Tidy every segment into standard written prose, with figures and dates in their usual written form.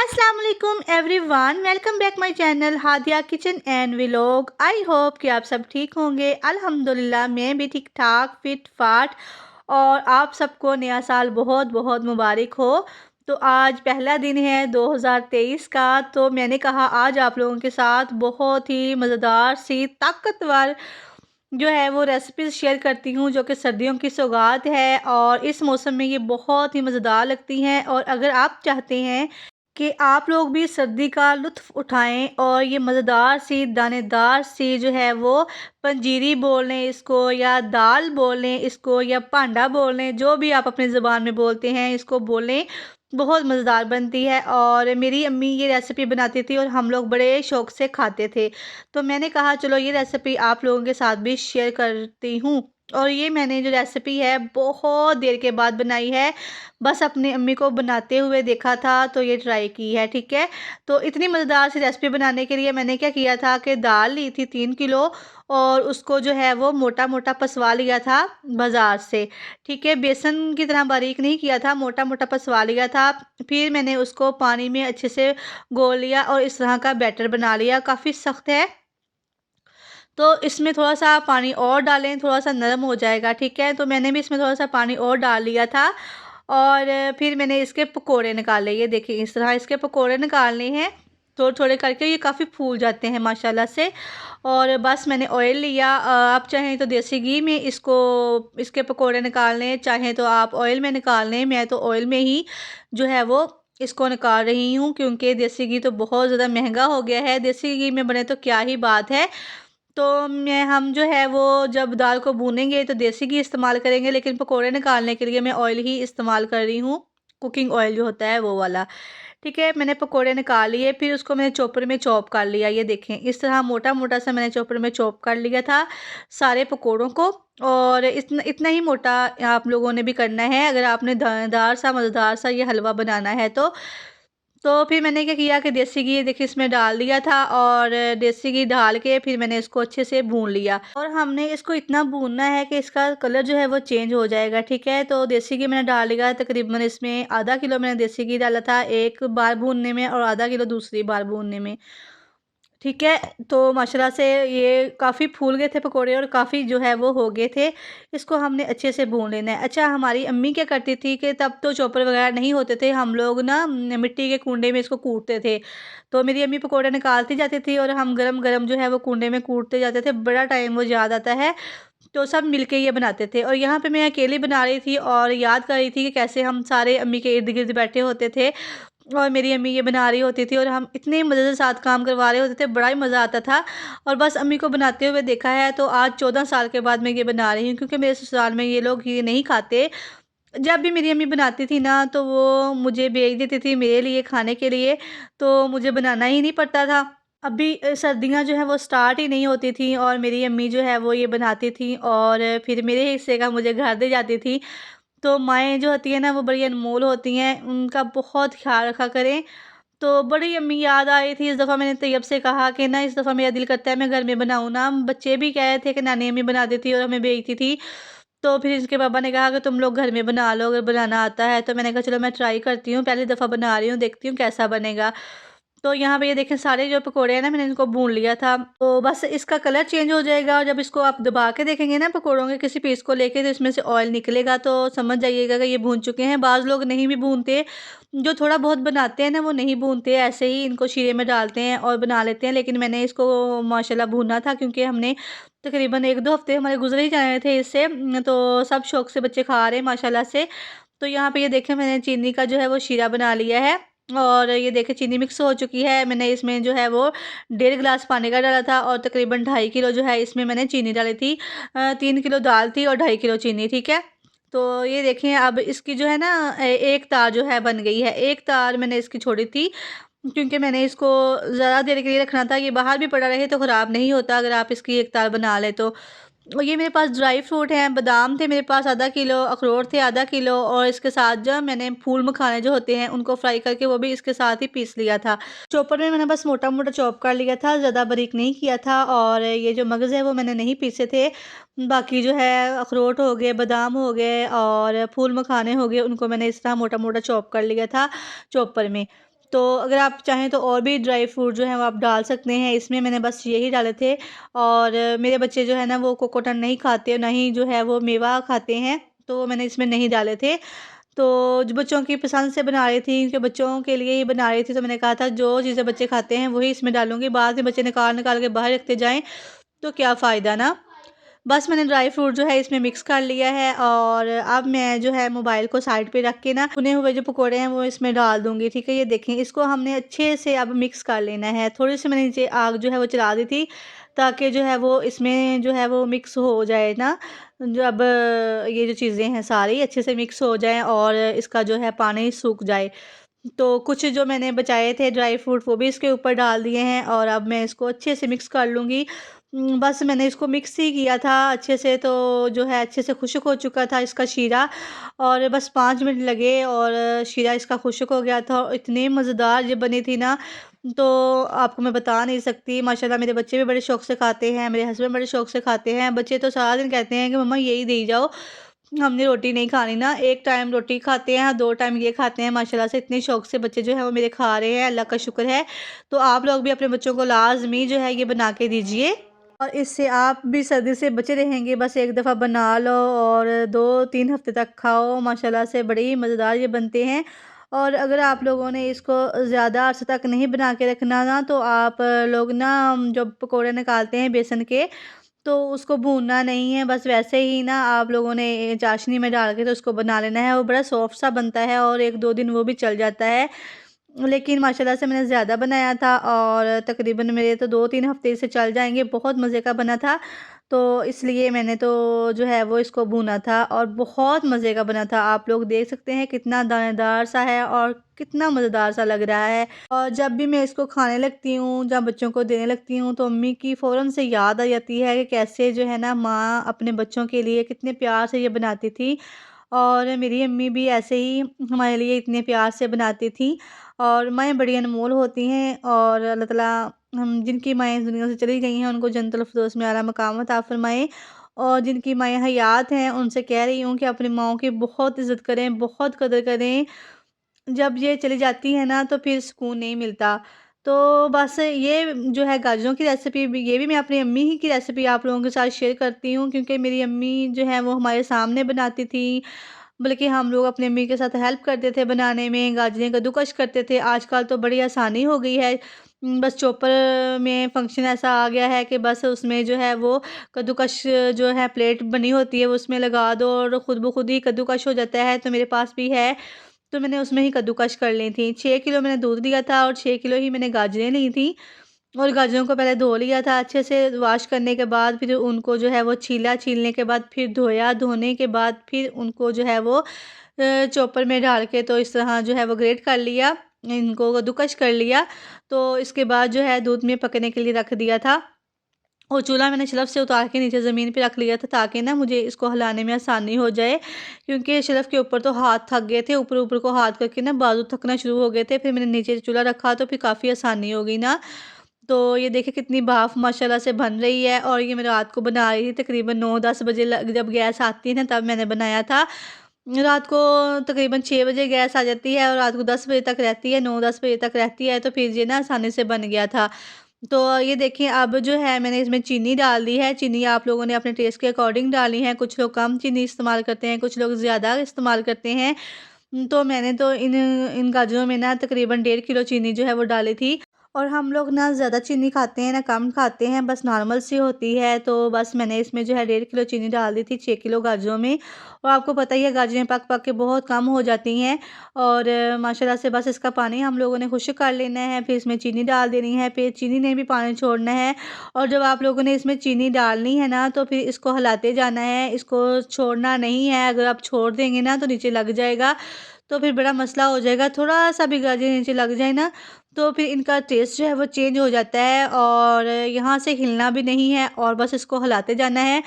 अस्सलाम वालेकुम everyone, welcome back my channel Hadiya kitchen and vlog. I hope कि आप सब ठीक होंगे। अल्हम्दुलिल्लाह मैं भी ठीक ठाक फिट फाट। और आप सबको नया साल बहुत बहुत मुबारक हो। तो आज पहला दिन है 2023 का। तो मैंने कहा आज आप लोगों के साथ बहुत ही मज़ेदार सी ताकतवर जो है वो रेसिपीज़ शेयर करती हूँ, जो कि सर्दियों की सौगात है और इस मौसम में ये बहुत ही मज़ेदार लगती हैं। और अगर आप चाहते हैं कि आप लोग भी सर्दी का लुत्फ़ उठाएँ और ये मज़ेदार सी दानेदार सी जो है वो पंजीरी बोल लें इसको, या दाल बोल लें इसको, या पांडा बोल लें, जो भी आप अपनी ज़ुबान में बोलते हैं इसको बोलें, बहुत मज़ेदार बनती है। और मेरी अम्मी ये रेसिपी बनाती थी और हम लोग बड़े शौक़ से खाते थे। तो मैंने कहा चलो ये रेसिपी आप लोगों के साथ भी शेयर करती हूँ। और ये मैंने जो रेसिपी है बहुत देर के बाद बनाई है, बस अपनी अम्मी को बनाते हुए देखा था तो ये ट्राई की है, ठीक है। तो इतनी मज़ेदार सी रेसिपी बनाने के लिए मैंने क्या किया था कि दाल ली थी 3 किलो, और उसको जो है वो मोटा मोटा पसवा लिया था बाज़ार से, ठीक है। बेसन की तरह बारीक नहीं किया था, मोटा मोटा पसवा लिया था। फिर मैंने उसको पानी में अच्छे से घोल लिया और इस तरह का बैटर बना लिया। काफ़ी सख्त है तो इसमें थोड़ा-सा पानी और डालें, थोड़ा-सा नरम हो जाएगा, ठीक है। तो मैंने भी इसमें थोड़ा-सा पानी और डाल लिया था और फिर मैंने इसके पकोड़े निकाले। ये देखिए इस तरह इसके पकोड़े निकालने हैं, थोड़े-थोड़े करके। ये काफ़ी फूल जाते हैं माशाल्लाह से। और बस मैंने ऑयल लिया, आप चाहें तो देसी घी में इसके पकोड़े निकाल लें, चाहें तो आप ऑयल में निकाल लें। मैं तो ऑयल में ही जो है वो इसको निकाल रही हूँ, क्योंकि देसी घी तो बहुत ज़्यादा महँगा हो गया है। देसी घी में बने तो क्या ही बात है। तो मैं हम जो है वो जब दाल को भूनेंगे तो देसी घी इस्तेमाल करेंगे, लेकिन पकोड़े निकालने के लिए मैं ऑयल ही इस्तेमाल कर रही हूँ, कुकिंग ऑयल जो होता है वो वाला, ठीक है। मैंने पकोड़े निकाल लिए, फिर उसको मैंने चॉपर में चॉप कर लिया। ये देखें इस तरह मोटा-मोटा सा मैंने चॉपर में चॉप कर लिया था सारे पकोड़ों को। और इतना इतना ही मोटा आप लोगों ने भी करना है अगर आपने दानेदार सा मज़ेदार सा ये हलवा बनाना है तो। तो फिर मैंने क्या किया कि देसी घी देखिए इसमें डाल दिया था, और देसी घी डाल के फिर मैंने इसको अच्छे से भून लिया। और हमने इसको इतना भूनना है कि इसका कलर जो है वो चेंज हो जाएगा, ठीक है। तो देसी घी मैंने डाल लिया, तकरीबन इसमें आधा किलो मैंने देसी घी डाला था एक बार भूनने में, और आधा किलो दूसरी बार भूनने में, ठीक है। तो माशाल्लाह से ये काफ़ी फूल गए थे पकोड़े और काफ़ी जो है वो हो गए थे। इसको हमने अच्छे से भून लेना है। अच्छा, हमारी अम्मी क्या करती थी कि तब तो चॉपर वगैरह नहीं होते थे, हम लोग ना मिट्टी के कूंडे में इसको कूटते थे। तो मेरी अम्मी पकोड़े निकालती जाती थी और हम गरम-गरम जो है वो कूंडे में कूटते जाते थे। बड़ा टाइम वो याद आता है। तो सब मिलके ये बनाते थे, और यहाँ पे मैं अकेली बना रही थी और याद कर रही थी कि कैसे हम सारे अम्मी के इर्द-गिर्द बैठे होते थे और मेरी अम्मी ये बना रही होती थी और हम इतने मज़े के साथ काम करवा रहे होते थे, बड़ा ही मज़ा आता था। और बस अम्मी को बनाते हुए देखा है तो आज 14 साल के बाद मैं ये बना रही हूँ, क्योंकि मेरे ससुराल में ये लोग ये नहीं खाते। जब भी मेरी अम्मी बनाती थी ना तो वो मुझे भेज देती थी मेरे लिए खाने के लिए, तो मुझे बनाना ही नहीं पड़ता था। अभी सर्दियाँ जो हैं वो स्टार्ट ही नहीं होती थी और मेरी अम्मी जो है वो ये बनाती थी और फिर मेरे हिस्से का मुझे घर दे जाती थी। तो माएँ जो होती हैं ना वो बड़ी अनमोल होती हैं, उनका बहुत ख़्याल रखा करें। तो बड़ी अम्मी याद आ रही थी, इस दफ़ा मैंने तैयब से कहा कि ना इस दफ़ा मेरा दिल करता है मैं घर में बनाऊँ ना। बच्चे भी कह रहे थे कि नानी अम्मी बनाती थी और हमें भेजती थी। तो फिर इसके पापा ने कहा कि तुम लोग घर में बना लो अगर बनाना आता है। तो मैंने कहा चलो मैं ट्राई करती हूँ, पहली दफ़ा बना रही हूँ, देखती हूँ कैसा बनेगा। तो यहाँ पे ये देखें सारे जो पकोड़े हैं ना मैंने इनको भून लिया था। तो बस इसका कलर चेंज हो जाएगा और जब इसको आप दबा के देखेंगे ना पकोड़ों के किसी पीस को लेके तो इसमें से ऑयल निकलेगा, तो समझ जाइएगा कि ये भून चुके हैं। बाज़ लोग नहीं भी भूनते, जो थोड़ा बहुत बनाते हैं ना वो नहीं भूनते, ऐसे ही इनको शीरे में डालते हैं और बना लेते हैं। लेकिन मैंने इसको माशाल्लाह भूना था, क्योंकि हमने तकरीबन 1-2 हफ़्ते हमारे गुज़र ही जाने थे इससे। तो सब शौक़ से बच्चे खा रहे हैं माशाल्लाह से। तो यहाँ पे ये देखें मैंने चीनी का जो है वो शीरा बना लिया है, और ये देखें चीनी मिक्स हो चुकी है। मैंने इसमें जो है वो 1.5 गिलास पानी का डाला था और तकरीबन 2.5 किलो जो है इसमें मैंने चीनी डाली थी। 3 किलो दाल थी और 2.5 किलो चीनी, ठीक है। तो ये देखें अब इसकी जो है ना एक तार जो है बन गई है। एक तार मैंने इसकी छोड़ी थी, क्योंकि मैंने इसको ज़्यादा देर के लिए रखना था। ये बाहर भी पड़ा रहे तो ख़राब नहीं होता अगर आप इसकी एक तार बना लें तो। और ये मेरे पास ड्राई फ्रूट हैं, बादाम थे मेरे पास आधा किलो, अखरोट थे आधा किलो, और इसके साथ जो मैंने फूल मखाने जो होते हैं उनको फ्राई करके वो भी इसके साथ ही पीस लिया था। चॉपर में मैंने बस मोटा-मोटा चॉप कर लिया था, ज़्यादा बारीक नहीं किया था। और ये जो मगज़ है वो मैंने नहीं पीसे थे। बाकी जो है अखरोट हो गए, बादाम हो गए और फूल मखाने हो गए, उनको मैंने इस तरह मोटा-मोटा चॉप कर लिया था चॉपर में। तो अगर आप चाहें तो और भी ड्राई फ्रूट जो है वो आप डाल सकते हैं इसमें। मैंने बस यही डाले थे। और मेरे बच्चे जो है ना वो कोकोनट नहीं खाते, ना ही जो है वो मेवा खाते हैं, तो मैंने इसमें नहीं डाले थे। तो जो बच्चों की पसंद से बना रही थी, कि बच्चों के लिए ही बना रही थी, तो मैंने कहा था जो चीज़ें बच्चे खाते हैं वही इसमें डालूँगी। बाद में बच्चे निकाल निकाल के बाहर रखते जाएँ तो क्या फ़ायदा ना। बस मैंने ड्राई फ्रूट जो है इसमें मिक्स कर लिया है, और अब मैं जो है मोबाइल को साइड पे रख के ना भुने हुए जो पकोड़े हैं वो इसमें डाल दूँगी, ठीक है। ये देखें, इसको हमने अच्छे से अब मिक्स कर लेना है। थोड़ी-सी मैंने नीचे आग जो है वो चला दी थी, ताकि जो है वो इसमें जो है वो मिक्स हो जाए ना। जब ये जो चीज़ें हैं सारी अच्छे से मिक्स हो जाएँ और इसका जो है पानी सूख जाए। तो कुछ जो मैंने बचाए थे ड्राई फ्रूट वो भी इसके ऊपर डाल दिए हैं, और अब मैं इसको अच्छे से मिक्स कर लूँगी। बस मैंने इसको मिक्स ही किया था अच्छे से, तो जो है अच्छे से खुश्क हो चुका था इसका शीरा, और बस 5 मिनट लगे और शीरा इसका खुश्क हो गया था। और इतनी मज़ेदार ये बनी थी ना, तो आपको मैं बता नहीं सकती। माशाल्लाह मेरे बच्चे भी बड़े शौक से खाते हैं, मेरे हस्बैंड बड़े शौक से खाते हैं। बच्चे तो सारा दिन कहते हैं कि मम्मा यही दे जाओ, हमने रोटी नहीं खानी ना। एक टाइम रोटी खाते हैं, 2 टाइम ये खाते हैं। माशाल्लाह से इतने शौक से बच्चे जो हैं वो मेरे खा रहे हैं, अल्लाह का शुक्र है। तो आप लोग भी अपने बच्चों को लाज़मी जो है ये बना के दीजिए, और इससे आप भी सर्दी से बचे रहेंगे। बस एक दफ़ा बना लो और 2-3 हफ़्ते तक खाओ, माशाल्लाह से बड़े ही मज़ेदार ये बनते हैं। और अगर आप लोगों ने इसको ज़्यादा अर्से तक नहीं बना के रखना ना, तो आप लोग ना जब पकोड़े निकालते हैं बेसन के, तो उसको भूनना नहीं है, बस वैसे ही ना आप लोगों ने चाशनी में डाल के तो उसको बना लेना है। वो बड़ा सॉफ्ट सा बनता है और 1-2 दिन वो भी चल जाता है। लेकिन माशाल्लाह से मैंने ज़्यादा बनाया था, और तकरीबन मेरे तो 2-3 हफ़्ते से चल जाएँगे। बहुत मज़े का बना था, तो इसलिए मैंने तो जो है वो इसको भूना था, और बहुत मज़े का बना था। आप लोग देख सकते हैं कितना दानेदार सा है और कितना मज़ेदार सा लग रहा है। और जब भी मैं इसको खाने लगती हूँ, जब बच्चों को देने लगती हूँ, तो अम्मी की फ़ौरन से याद आ जाती है कि कैसे जो है ना माँ अपने बच्चों के लिए कितने प्यार से ये बनाती थी। और मेरी अम्मी भी ऐसे ही हमारे लिए इतने प्यार से बनाती थी। और माएँ बड़ी अनमोल होती हैं, और अल्लाह ताला हम जिनकी माएँ इस दुनिया से चली गई हैं उनको जन्नतुल फ़िरदौस में आला मकाम अता फ़रमाए। और जिनकी माएँ हयात हैं उनसे कह रही हूँ कि अपनी माँओं की बहुत इज़्ज़त करें, बहुत कदर करें। जब ये चली जाती है ना तो फिर सुकून नहीं मिलता। तो बस ये जो है गाजरों की रेसिपी भी, ये भी मैं अपनी अम्मी ही की रेसिपी आप लोगों के साथ शेयर करती हूँ, क्योंकि मेरी अम्मी जो है वो हमारे सामने बनाती थी। बल्कि हम लोग अपनी अम्मी के साथ हेल्प करते थे बनाने में, गाजरें कद्दूकस करते थे। आजकल तो बड़ी आसानी हो गई है। बस चॉपर में फ़ंक्शन ऐसा आ गया है कि बस उसमें जो है वो कद्दूकस जो है प्लेट बनी होती है, वो उसमें लगा दो और खुद ब खुद ही कद्दूकस हो जाता है। तो मेरे पास भी है, तो मैंने उसमें ही कद्दूकस कर ली थी। 6 किलो मैंने दूध लिया था और 6 किलो ही मैंने गाजरें ली थी। और गाजरों को पहले धो लिया था अच्छे से, वॉश करने के बाद फिर उनको जो है वो छीला, छीलने के बाद फिर धोया, धोने के बाद फिर उनको जो है वो चॉपर में डाल के तो इस तरह जो है वो ग्रेट कर लिया, इनको कद्दूकस कर लिया। तो इसके बाद जो है दूध में पकने के लिए रख दिया था। और चूल्हा मैंने शेल्फ़ से उतार के नीचे ज़मीन पे रख लिया था, ताकि ना मुझे इसको हिलाने में आसानी हो जाए, क्योंकि शेल्फ़ के ऊपर तो हाथ थक गए थे, ऊपर-ऊपर को हाथ करके ना बाजू थकना शुरू हो गए थे। फिर मैंने नीचे चूल्हा रखा तो फिर काफ़ी आसानी हो गई ना। तो ये देखिए कितनी भाफ़ माशाल्लाह से बन रही है, और ये मैं रात को बना रही थी तकरीबन 9-10 बजे जब गैस आती है ना तब मैंने बनाया था। रात को तकरीबन 6 बजे गैस आ जाती है और रात को 10 बजे तक रहती है, 9-10 बजे तक रहती है, तो फिर ये ना आसानी से बन गया था। तो ये देखिए अब जो है मैंने इसमें चीनी डाल दी है। चीनी आप लोगों ने अपने टेस्ट के अकॉर्डिंग डालनी है। कुछ लोग कम चीनी इस्तेमाल करते हैं, कुछ लोग ज़्यादा इस्तेमाल करते हैं। तो मैंने तो इन इन गाजरों में ना तकरीबन 1.5 किलो चीनी जो है वो डाली थी। और हम लोग ना ज़्यादा चीनी खाते हैं ना कम खाते हैं, बस नॉर्मल सी होती है। तो बस मैंने इसमें जो है 1.5 किलो चीनी डाल दी थी 6 किलो गाजरों में। और आपको पता ही है गाजरें पक पक के बहुत कम हो जाती हैं, और माशाल्लाह से बस इसका पानी हम लोगों ने खुश्क कर लेना है, फिर इसमें चीनी डाल देनी है, फिर चीनी ने भी पानी छोड़ना है। और जब आप लोगों ने इसमें चीनी डालनी है ना तो फिर इसको हिलाते जाना है, इसको छोड़ना नहीं है। अगर आप छोड़ देंगे ना तो नीचे लग जाएगा, तो फिर बड़ा मसला हो जाएगा। थोड़ा-सा भी गाजर नीचे लग जाए ना, तो फिर इनका टेस्ट जो है वो चेंज हो जाता है, और यहाँ से हिलना भी नहीं है और बस इसको हिलाते जाना है।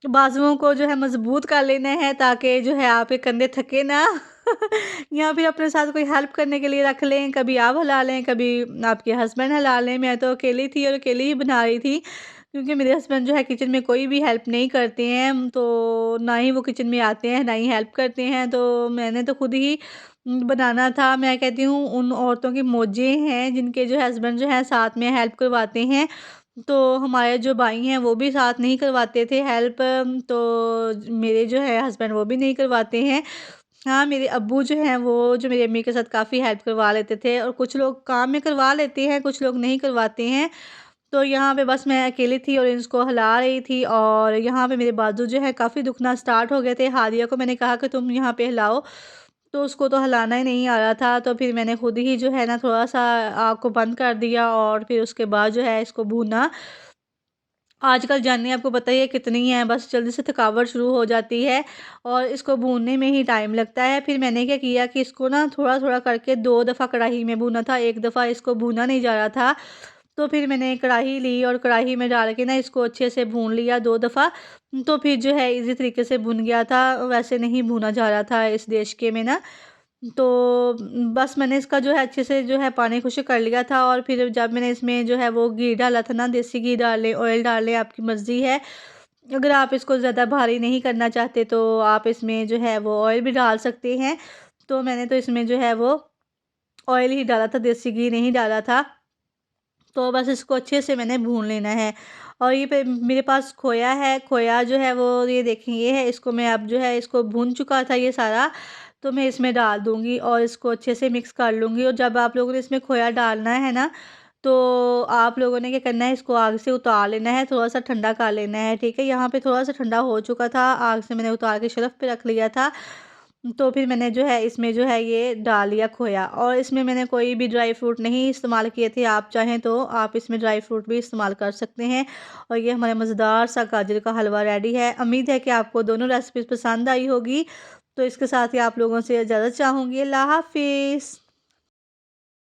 बाजुओं को जो है मज़बूत कर लेना है, ताकि जो है आपके कंधे थके ना। या फिर अपने साथ कोई हेल्प करने के लिए रख लें, कभी आप हिला लें, कभी आपके हस्बैंड हिला लें। मैं तो अकेली थी और अकेली ही बना रही थी, क्योंकि मेरे हस्बैंड जो है किचन में कोई भी हेल्प नहीं करते हैं, तो ना ही वो किचन में आते हैं, ना ही हेल्प करते हैं। तो मैंने तो खुद ही बनाना था। मैं कहती हूँ उन औरतों की मौजें हैं जिनके जो हस्बैंड जो हैं साथ में हेल्प करवाते हैं। तो हमारे जो भाई हैं वो भी साथ नहीं करवाते थे हेल्प, तो मेरे जो है हस्बैंड वो भी नहीं करवाते हैं। हाँ, मेरे अब्बू जो हैं वो जो मेरी अम्मी के साथ काफ़ी हेल्प करवा लेते थे, और कुछ लोग काम में करवा लेते हैं, कुछ लोग नहीं करवाते हैं। तो यहाँ पे बस मैं अकेली थी और इसको हिला रही थी, और यहाँ पे मेरे बाजू जो है काफ़ी दुखना स्टार्ट हो गए थे। हादिया को मैंने कहा कि तुम यहाँ पे हिलाओ, तो उसको तो हिलाना ही नहीं आ रहा था। तो फिर मैंने खुद ही जो है ना थोड़ा-सा आग को बंद कर दिया, और फिर उसके बाद जो है इसको भूना। आजकल जानिए आपको पता ही है कितनी है, बस जल्दी से थकावट शुरू हो जाती है और इसको भूनने में ही टाइम लगता है। फिर मैंने क्या किया कि इसको ना थोड़ा-थोड़ा करके 2 दफ़ा कढ़ाई में भूना था, 1 दफ़ा इसको भूना नहीं जा रहा था। तो फिर मैंने कढ़ाई ली और कढ़ाई में डाल के ना इसको अच्छे से भून लिया 2 दफ़ा। तो फिर जो है ईज़ी तरीके से भुन गया था, वैसे नहीं भुना जा रहा था इस देशके में ना। तो बस मैंने इसका जो है अच्छे से जो है पानी खुश्क कर लिया था, और फिर जब मैंने इसमें जो है वो घी डाला था ना, देसी घी डाल लें, ऑयल डाल लें, आपकी मर्ज़ी है। अगर आप इसको ज़्यादा भारी नहीं करना चाहते तो आप इसमें जो है वो ऑयल भी डाल सकते हैं। तो मैंने तो इसमें जो है वो ऑयल ही डाला था, देसी घी नहीं डाला था। तो बस इसको अच्छे से मैंने भून लेना है। और ये पे मेरे पास खोया है, खोया जो है वो ये देखें ये है, इसको मैं अब जो है इसको भून चुका था ये सारा, तो मैं इसमें डाल दूँगी और इसको अच्छे से मिक्स कर लूँगी। और जब आप लोगों ने इसमें खोया डालना है ना, तो आप लोगों ने क्या करना है, इसको आग से उतार लेना है, थोड़ा-सा ठंडा कर लेना है, ठीक है? यहाँ पे थोड़ा-सा ठंडा हो चुका था, आग से मैंने उतार के शेल्फ़ पे रख लिया था। तो फिर मैंने जो है इसमें जो है ये डाल लिया खोया, और इसमें मैंने कोई भी ड्राई फ्रूट नहीं इस्तेमाल किए थे। आप चाहें तो आप इसमें ड्राई फ्रूट भी इस्तेमाल कर सकते हैं। और ये हमारा मज़ेदार सा गाजर का हलवा रेडी है। उम्मीद है कि आपको दोनों रेसिपीज़ पसंद आई होगी। तो इसके साथ ही आप लोगों से इजाज़त चाहूँगी। अल्लाह हाफ़िज़।